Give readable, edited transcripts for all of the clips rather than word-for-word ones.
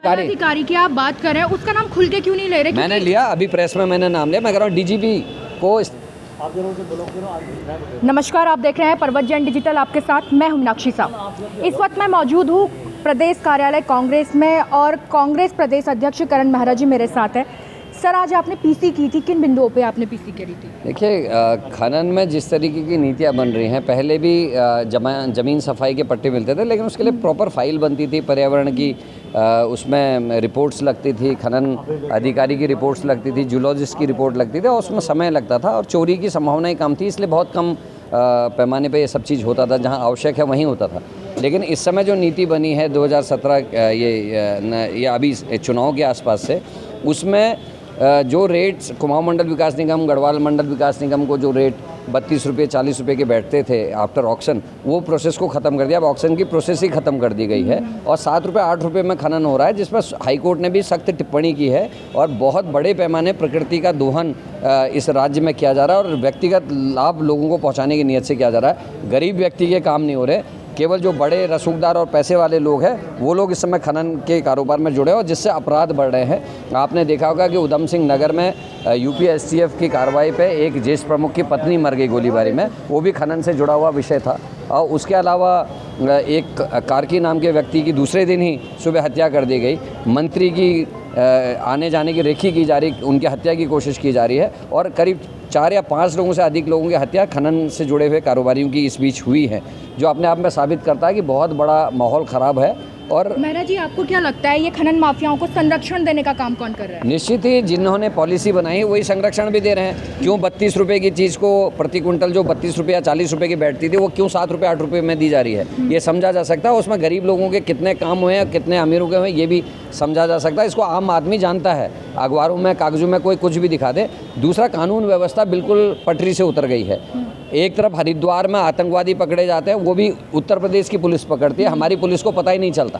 अधिकारी की आप बात कर रहे हैं, उसका नाम खुल के क्यों नहीं ले रहे? मैंने लिया, अभी प्रेस में मैंने नाम लिया। मैं कह रहा हूँ डीजीपी को। नमस्कार, आप देख रहे हैं परवत जैन डिजिटल, आपके साथ मैं हूं मीनाक्षी साहब। इस वक्त मैं मौजूद हूं प्रदेश कार्यालय कांग्रेस में और कांग्रेस प्रदेश अध्यक्ष करण मेहरा जी मेरे साथ है। सर, आज आपने पीसी की थी, किन बिंदुओं पे आपने पीसी करी थी? देखिए, खनन में जिस तरीके की नीतियाँ बन रही हैं, पहले भी ज़मीन सफाई के पट्टे मिलते थे, लेकिन उसके लिए प्रॉपर फाइल बनती थी, पर्यावरण की उसमें रिपोर्ट्स लगती थी, खनन अधिकारी की रिपोर्ट्स लगती थी, जूलॉजिस्ट की रिपोर्ट लगती थी और उसमें समय लगता था और चोरी की संभावनाएं कम थी, इसलिए बहुत कम पैमाने पे ये सब चीज़ होता था। जहां आवश्यक है वहीं होता था। लेकिन इस समय जो नीति बनी है 2017 ये अभी चुनाव के आसपास से, उसमें जो रेट्स कुमाऊं मंडल विकास निगम, गढ़वाल मंडल विकास निगम को जो रेट 32 रुपये 40 रुपये के बैठते थे आफ्टर ऑक्शन, वो प्रोसेस को ख़त्म कर दिया। अब ऑक्शन की प्रोसेस ही ख़त्म कर दी गई है और 7 रुपये 8 रुपये में खनन हो रहा है, जिसमें हाईकोर्ट ने भी सख्त टिप्पणी की है और बहुत बड़े पैमाने प्रकृति का दोहन इस राज्य में किया जा रहा है और व्यक्तिगत लाभ लोगों को पहुँचाने की नीयत से किया जा रहा है। गरीब व्यक्ति के काम नहीं हो रहे, केवल जो बड़े रसूखदार और पैसे वाले लोग हैं वो लोग इस समय खनन के कारोबार में जुड़े और जिससे अपराध बढ़ रहे हैं। आपने देखा होगा कि उधम सिंह नगर में यूपी एसटीएफ की कार्रवाई पे एक जेश प्रमुख की पत्नी मर गई गोलीबारी में, वो भी खनन से जुड़ा हुआ विषय था। और उसके अलावा एक कार्की नाम के व्यक्ति की दूसरे दिन ही सुबह हत्या कर दी गई। मंत्री की आने जाने की रेखी की जा रही, उनकी हत्या की कोशिश की जा रही है और करीब 4 या 5 लोगों से अधिक लोगों की हत्या खनन से जुड़े हुए कारोबारियों की इस बीच हुई है, जो अपने आप में साबित करता है कि बहुत बड़ा माहौल ख़राब है। और मेहरा जी, आपको क्या लगता है ये खनन माफियाओं को संरक्षण देने का काम कौन कर रहा है? निश्चित ही जिन्होंने पॉलिसी बनाई वही संरक्षण भी दे रहे हैं। क्यों 32 रुपये की चीज़ को प्रति क्विंटल जो 32 रुपये या 40 रुपये की बैठती थी, वो क्यों 7 रुपये 8 रुपये में दी जा रही है? ये समझा जा सकता है। उसमें गरीब लोगों के कितने काम हुए हैं, कितने अमीरों के हुए हैं, ये भी समझा जा सकता है। इसको आम आदमी जानता है, अखबारों में कागजों में कोई कुछ भी दिखा दे। दूसरा, कानून व्यवस्था बिल्कुल पटरी से उतर गई है। एक तरफ हरिद्वार में आतंकवादी पकड़े जाते हैं, वो भी उत्तर प्रदेश की पुलिस पकड़ती है, हमारी पुलिस को पता ही नहीं चलता।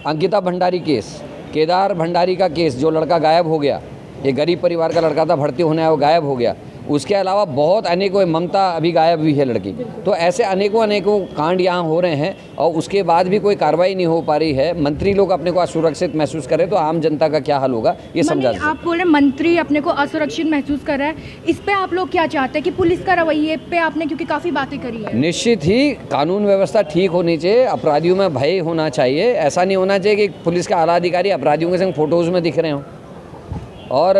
अंकिता भंडारी केस, केदार भंडारी का केस, जो लड़का गायब हो गया, ये गरीब परिवार का लड़का था, भर्ती होने आया वो गायब हो गया। उसके अलावा बहुत अनेकों, ममता अभी गायब हुई है लड़की। तो ऐसे अनेकों कांड यहाँ हो रहे हैं और उसके बाद भी कोई कार्रवाई नहीं हो पा रही है। मंत्री लोग अपने को असुरक्षित महसूस करें तो आम जनता का क्या हाल होगा, ये समझा। आप बोल रहे मंत्री अपने को असुरक्षित महसूस कर रहा है, इस पे आप लोग क्या चाहते हैं कि पुलिस का रवैये पे आपने, क्योंकि काफ़ी बातें करी है। निश्चित ही कानून व्यवस्था ठीक होनी चाहिए, अपराधियों में भय होना चाहिए। ऐसा नहीं होना चाहिए कि पुलिस के आला अधिकारी अपराधियों के संग फोटोज़ में दिख रहे हों। और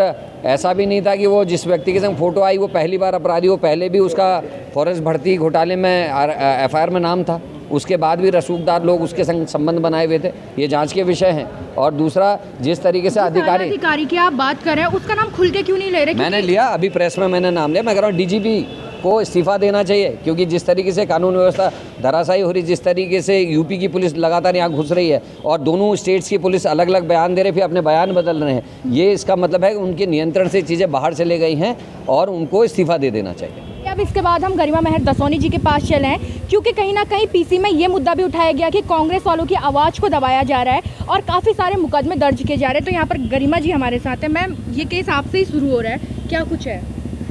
ऐसा भी नहीं था कि वो जिस व्यक्ति के संग फ़ोटो आई वो पहली बार अपराधी हो, पहले भी उसका फॉरेस्ट भर्ती घोटाले में एफआईआर में नाम था, उसके बाद भी रसूखदार लोग उसके संग संबंध बनाए हुए थे। ये जांच के विषय हैं। और दूसरा, जिस तरीके से अधिकारी की आप बात कर रहे हैं, उसका नाम खुल के क्यों नहीं ले रहे? मैंने लिया, अभी प्रेस में मैंने नाम लिया। मैं कह रहा हूँ डीजीपी को इस्तीफा देना चाहिए, क्योंकि जिस तरीके से कानून व्यवस्था धराशायी हो रही, जिस तरीके से यूपी की पुलिस लगातार यहाँ घुस रही है और दोनों स्टेट्स की पुलिस अलग अलग बयान दे रहे, फिर अपने बयान बदल रहे हैं, ये इसका मतलब है कि उनके नियंत्रण से चीज़ें बाहर चले गई हैं और उनको इस्तीफा दे देना चाहिए। अब इसके बाद हम गरिमा मेहर दसौनी जी के पास चले हैं, क्योंकि कहीं ना कहीं पीसी में ये मुद्दा भी उठाया गया कि कांग्रेस वालों की आवाज़ को दबाया जा रहा है और काफ़ी सारे मुकदमे दर्ज किए जा रहे हैं। तो यहाँ पर गरिमा जी हमारे साथ है। मैम, ये केस आपसे ही शुरू हो रहा है, क्या कुछ है?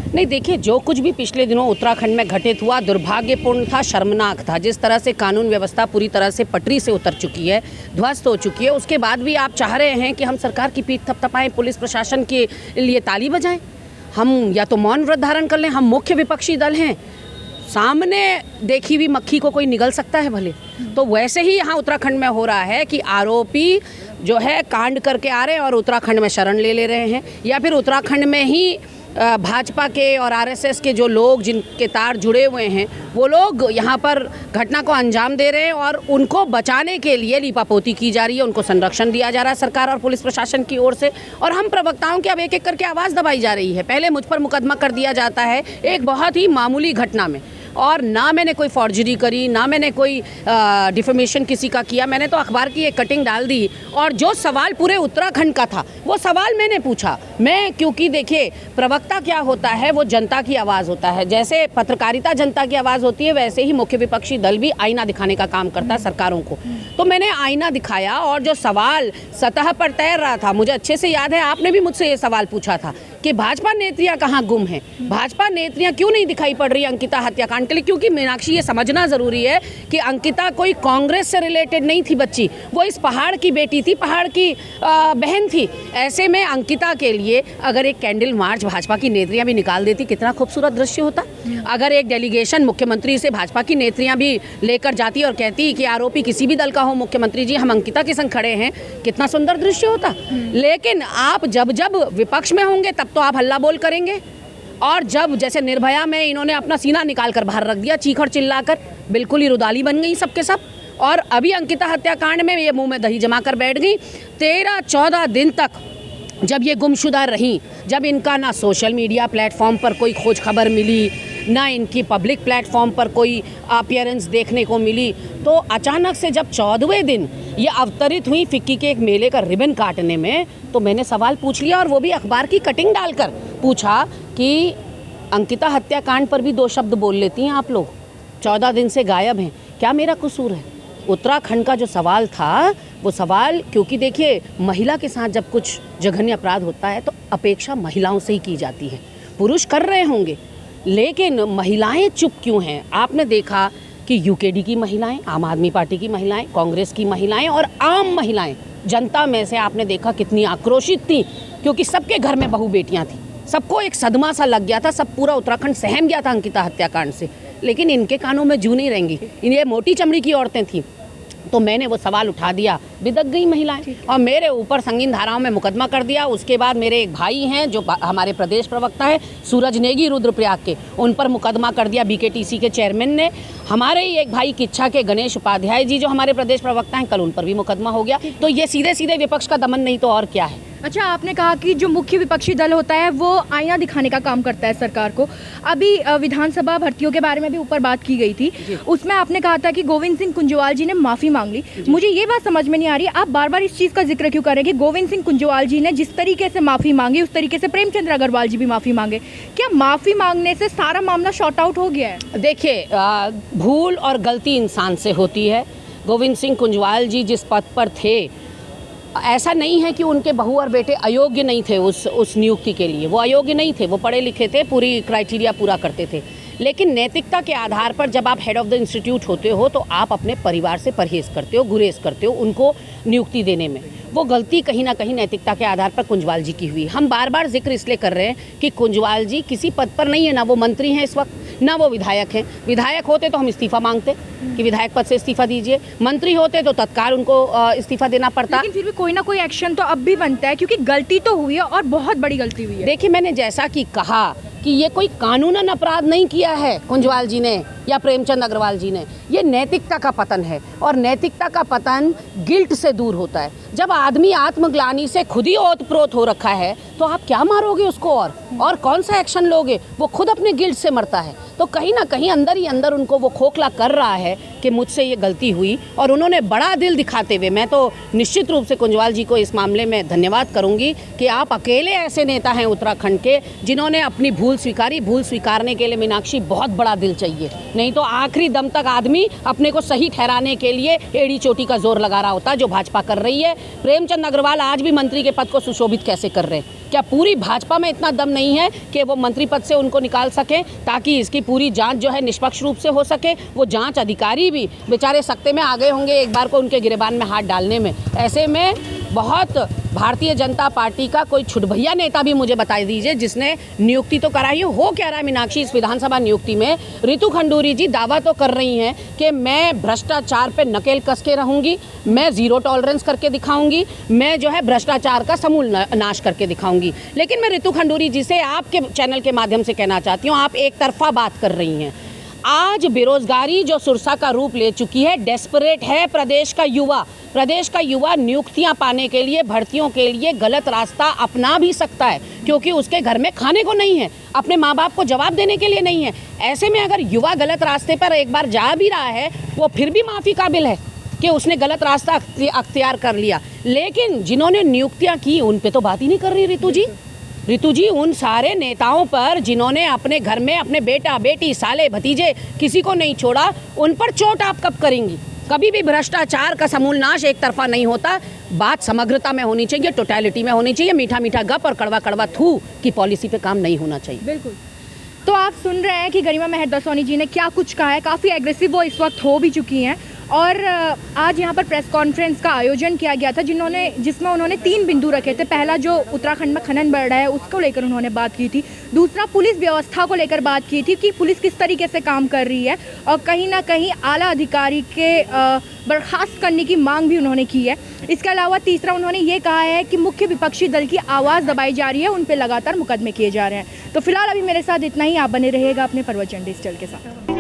नहीं, देखिए, जो कुछ भी पिछले दिनों उत्तराखंड में घटित हुआ दुर्भाग्यपूर्ण था, शर्मनाक था। जिस तरह से कानून व्यवस्था पूरी तरह से पटरी से उतर चुकी है, ध्वस्त हो चुकी है, उसके बाद भी आप चाह रहे हैं कि हम सरकार की पीठ थपथपाएं, पुलिस प्रशासन के लिए ताली बजाएं। हम या तो मौन व्रत धारण कर लें, हम मुख्य विपक्षी दल हैं, सामने देखी हुई मक्खी को कोई निगल सकता है भले। तो वैसे ही यहाँ उत्तराखंड में हो रहा है कि आरोपी जो है कांड करके आ रहे हैं और उत्तराखंड में शरण ले रहे हैं, या फिर उत्तराखंड में ही भाजपा के और आरएसएस के जो लोग जिनके तार जुड़े हुए हैं वो लोग यहाँ पर घटना को अंजाम दे रहे हैं और उनको बचाने के लिए लीपापोती की जा रही है, उनको संरक्षण दिया जा रहा है सरकार और पुलिस प्रशासन की ओर से। और हम प्रवक्ताओं की अब एक एक करके आवाज़ दबाई जा रही है। पहले मुझ पर मुकदमा कर दिया जाता है एक बहुत ही मामूली घटना में, और ना मैंने कोई फॉर्जरी करी, ना मैंने कोई डिफेमेशन किसी का किया, मैंने तो अखबार की एक कटिंग डाल दी और जो सवाल पूरे उत्तराखंड का था वो सवाल मैंने पूछा। मैं क्योंकि देखिए प्रवक्ता क्या होता है, वो जनता की आवाज़ होता है। जैसे पत्रकारिता जनता की आवाज़ होती है, वैसे ही मुख्य विपक्षी दल भी आईना दिखाने का काम करता है सरकारों को। तो मैंने आईना दिखाया और जो सवाल सतह पर तैर रहा था, मुझे अच्छे से याद है आपने भी मुझसे ये सवाल पूछा था कि भाजपा नेत्रियां कहाँ गुम हैं, भाजपा नेत्रियां क्यों नहीं दिखाई पड़ रही अंकिता हत्याकांड के लिए। क्योंकि मीनाक्षी ये समझना ज़रूरी है कि अंकिता कोई कांग्रेस से रिलेटेड नहीं थी बच्ची, वो इस पहाड़ की बेटी थी, पहाड़ की बहन थी। ऐसे में अंकिता के लिए अगर एक कैंडल मार्च भाजपा की नेत्रियां भी निकाल देती, कितना खूबसूरत दृश्य होता। अगर एक डेलीगेशन मुख्यमंत्री से भाजपा की नेत्रियां भी लेकर जाती और कहती कि आरोपी किसी भी दल का हो, मुख्यमंत्री जी हम अंकिता के संग खड़े हैं, कितना सुंदर दृश्य होता। लेकिन आप जब जब विपक्ष में होंगे तब तो आप हल्ला बोल करेंगे, और जब जैसे निर्भया में इन्होंने अपना सीना निकाल कर बाहर रख दिया चीख और चिल्लाकर, बिल्कुल ही रुदाली बन गई सबके सब। और अभी अंकिता हत्याकांड में ये मुंह में दही जमा कर बैठ गई। 13-14 दिन तक जब ये गुमशुदा रहीं, जब इनका ना सोशल मीडिया प्लेटफॉर्म पर कोई खोज खबर मिली, ना इनकी पब्लिक प्लेटफॉर्म पर कोई अपीयरेंस देखने को मिली, तो अचानक से जब 14वें दिन ये अवतरित हुई फिक्की के एक मेले का रिबन काटने में, तो मैंने सवाल पूछ लिया, और वो भी अखबार की कटिंग डालकर पूछा कि अंकिता हत्याकांड पर भी 2 शब्द बोल लेती हैं आप लोग, 14 दिन से गायब हैं, क्या मेरा कसूर है। उत्तराखंड का जो सवाल था वो सवाल, क्योंकि देखिए महिला के साथ जब कुछ जघन्य अपराध होता है तो अपेक्षा महिलाओं से ही की जाती है। पुरुष कर रहे होंगे, लेकिन महिलाएं चुप क्यों हैं। आपने देखा कि यूकेडी की महिलाएं, आम आदमी पार्टी की महिलाएं, कांग्रेस की महिलाएं और आम महिलाएं जनता में से आपने देखा कितनी आक्रोशित थी, क्योंकि सबके घर में बहू बेटियां थी, सबको एक सदमा सा लग गया था, सब पूरा उत्तराखंड सहम गया था अंकिता हत्याकांड से। लेकिन इनके कानों में जू नहीं रहेंगी, ये मोटी चमड़ी की औरतें थीं। तो मैंने वो सवाल उठा दिया, बिदक गई महिलाएं और मेरे ऊपर संगीन धाराओं में मुकदमा कर दिया। उसके बाद मेरे एक भाई हैं जो हमारे प्रदेश प्रवक्ता है सूरज नेगी रुद्रप्रयाग के, उन पर मुकदमा कर दिया बीकेटीसी के चेयरमैन ने। हमारे ही एक भाई किच्छा के गणेश उपाध्याय जी जो हमारे प्रदेश प्रवक्ता हैं, कल उन पर भी मुकदमा हो गया। तो ये सीधे सीधे विपक्ष का दमन नहीं तो और क्या है। अच्छा, आपने कहा कि जो मुख्य विपक्षी दल होता है वो आईना दिखाने का काम करता है सरकार को। अभी विधानसभा भर्तियों के बारे में भी ऊपर बात की गई थी, उसमें आपने कहा था कि गोविंद सिंह कुंजवाल जी ने माफ़ी मांग ली। मुझे ये बात समझ में नहीं आ रही, आप बार बार इस चीज़ का जिक्र क्यों कर रहे हैं कि गोविंद सिंह कुंजवाल जी ने जिस तरीके से माफ़ी मांगी उस तरीके से प्रेमचंद्र अग्रवाल जी भी माफ़ी मांगे। क्या माफ़ी मांगने से सारा मामला शॉर्ट आउट हो गया है? देखिए, भूल और गलती इंसान से होती है। गोविंद सिंह कुंजवाल जी जिस पद पर थे, ऐसा नहीं है कि उनके बहू और बेटे अयोग्य नहीं थे उस नियुक्ति के लिए। वो अयोग्य नहीं थे, वो पढ़े लिखे थे, पूरी क्राइटेरिया पूरा करते थे। लेकिन नैतिकता के आधार पर जब आप हेड ऑफ़ द इंस्टीट्यूट होते हो तो आप अपने परिवार से परहेज़ करते हो, गुरेज करते हो उनको नियुक्ति देने में। वो गलती कहीं ना कहीं नैतिकता के आधार पर कुंजवाल जी की हुई। हम बार बार जिक्र इसलिए कर रहे हैं कि कुंजवाल जी किसी पद पर नहीं है, ना वो मंत्री हैं इस वक्त, ना वो विधायक हैं। विधायक होते तो हम इस्तीफ़ा मांगते कि विधायक पद से इस्तीफ़ा दीजिए, मंत्री होते तो तत्काल उनको इस्तीफ़ा देना पड़ता। लेकिन फिर भी कोई ना कोई एक्शन तो अब भी बनता है, क्योंकि गलती तो हुई है और बहुत बड़ी गलती हुई है। देखिए, मैंने जैसा कि कहा कि ये कोई कानूनन अपराध नहीं किया है कुंजवाल जी ने या प्रेमचंद अग्रवाल जी ने, ये नैतिकता का पतन है। और नैतिकता का पतन गिल्ट से दूर होता है। जब आदमी आत्मग्लानि से खुद ही ओतप्रोत हो रखा है तो आप क्या मारोगे उसको और कौन सा एक्शन लोगे? वो खुद अपने गिल्ट से मरता है। तो कहीं ना कहीं अंदर ही अंदर उनको वो खोखला कर रहा है कि मुझसे ये गलती हुई, और उन्होंने बड़ा दिल दिखाते हुए, मैं तो निश्चित रूप से कुंजवाल जी को इस मामले में धन्यवाद करूंगी कि आप अकेले ऐसे नेता हैं उत्तराखंड के जिन्होंने अपनी भूल स्वीकारी। भूल स्वीकारने के लिए मीनाक्षी बहुत बड़ा दिल चाहिए, नहीं तो आखिरी दम तक आदमी अपने को सही ठहराने के लिए एड़ी चोटी का जोर लगा रहा होता जो भाजपा कर रही है। प्रेमचंद अग्रवाल आज भी मंत्री के पद को सुशोभित कैसे कर रहे हैं? क्या पूरी भाजपा में इतना दम नहीं है कि वो मंत्री पद से उनको निकाल सकें ताकि इसकी पूरी जांच जो है निष्पक्ष रूप से हो सके? वो जांच अधिकारी भी बेचारे सख्ते में आ गए होंगे एक बार को उनके गिरेबान में हाथ डालने में। ऐसे में बहुत भारतीय जनता पार्टी का कोई छुटभैया नेता भी मुझे बता दीजिए जिसने नियुक्ति तो कराई हो क्या रहा है मीनाक्षी इस विधानसभा नियुक्ति में? रितु खंडूरी जी दावा तो कर रही हैं कि मैं भ्रष्टाचार पे नकेल कस के रहूंगी, मैं जीरो टॉलरेंस करके दिखाऊंगी, मैं जो है भ्रष्टाचार का समूल नाश करके दिखाऊंगी। लेकिन मैं रितु खंडूरी जी से आपके चैनल के माध्यम से कहना चाहती हूँ, आप एक तरफा बात कर रही हैं। आज बेरोजगारी जो सुरसा का रूप ले चुकी है, डेस्परेट है प्रदेश का युवा नियुक्तियां पाने के लिए, भर्तियों के लिए गलत रास्ता अपना भी सकता है, क्योंकि उसके घर में खाने को नहीं है, अपने माँ बाप को जवाब देने के लिए नहीं है। ऐसे में अगर युवा गलत रास्ते पर एक बार जा भी रहा है, वो फिर भी माफ़ी काबिल है कि उसने गलत रास्ता अख्तियार कर लिया। लेकिन जिन्होंने नियुक्तियां की उन पे तो बात ही नहीं कर रही रितु जी। ऋतु जी, उन सारे नेताओं पर जिन्होंने अपने घर में अपने बेटा बेटी साले भतीजे किसी को नहीं छोड़ा, उन पर चोट आप कब करेंगी? कभी भी भ्रष्टाचार का समूल नाश एक तरफा नहीं होता। बात समग्रता में होनी चाहिए, टोटलिटी में होनी चाहिए। मीठा मीठा गप और कड़वा कड़वा थू की पॉलिसी पे काम नहीं होना चाहिए। बिल्कुल। तो आप सुन रहे हैं कि गरिमा मेहर दसौनी जी ने क्या कुछ कहा है। काफ़ी एग्रेसिव वो इस वक्त हो भी चुकी हैं और आज यहाँ पर प्रेस कॉन्फ्रेंस का आयोजन किया गया था जिसमें उन्होंने 3 बिंदु रखे थे। पहला, जो उत्तराखंड में खनन बढ़ रहा है उसको लेकर उन्होंने बात की थी। दूसरा, पुलिस व्यवस्था को लेकर बात की थी कि पुलिस किस तरीके से काम कर रही है, और कहीं ना कहीं आला अधिकारी के बर्खास्त करने की मांग भी उन्होंने की है। इसके अलावा तीसरा, उन्होंने ये कहा है कि मुख्य विपक्षी दल की आवाज़ दबाई जा रही है, उन पर लगातार मुकदमे किए जा रहे हैं। तो फिलहाल अभी मेरे साथ इतना ही। आप बने रहिएगा अपने प्रवचन डिजिटल के साथ।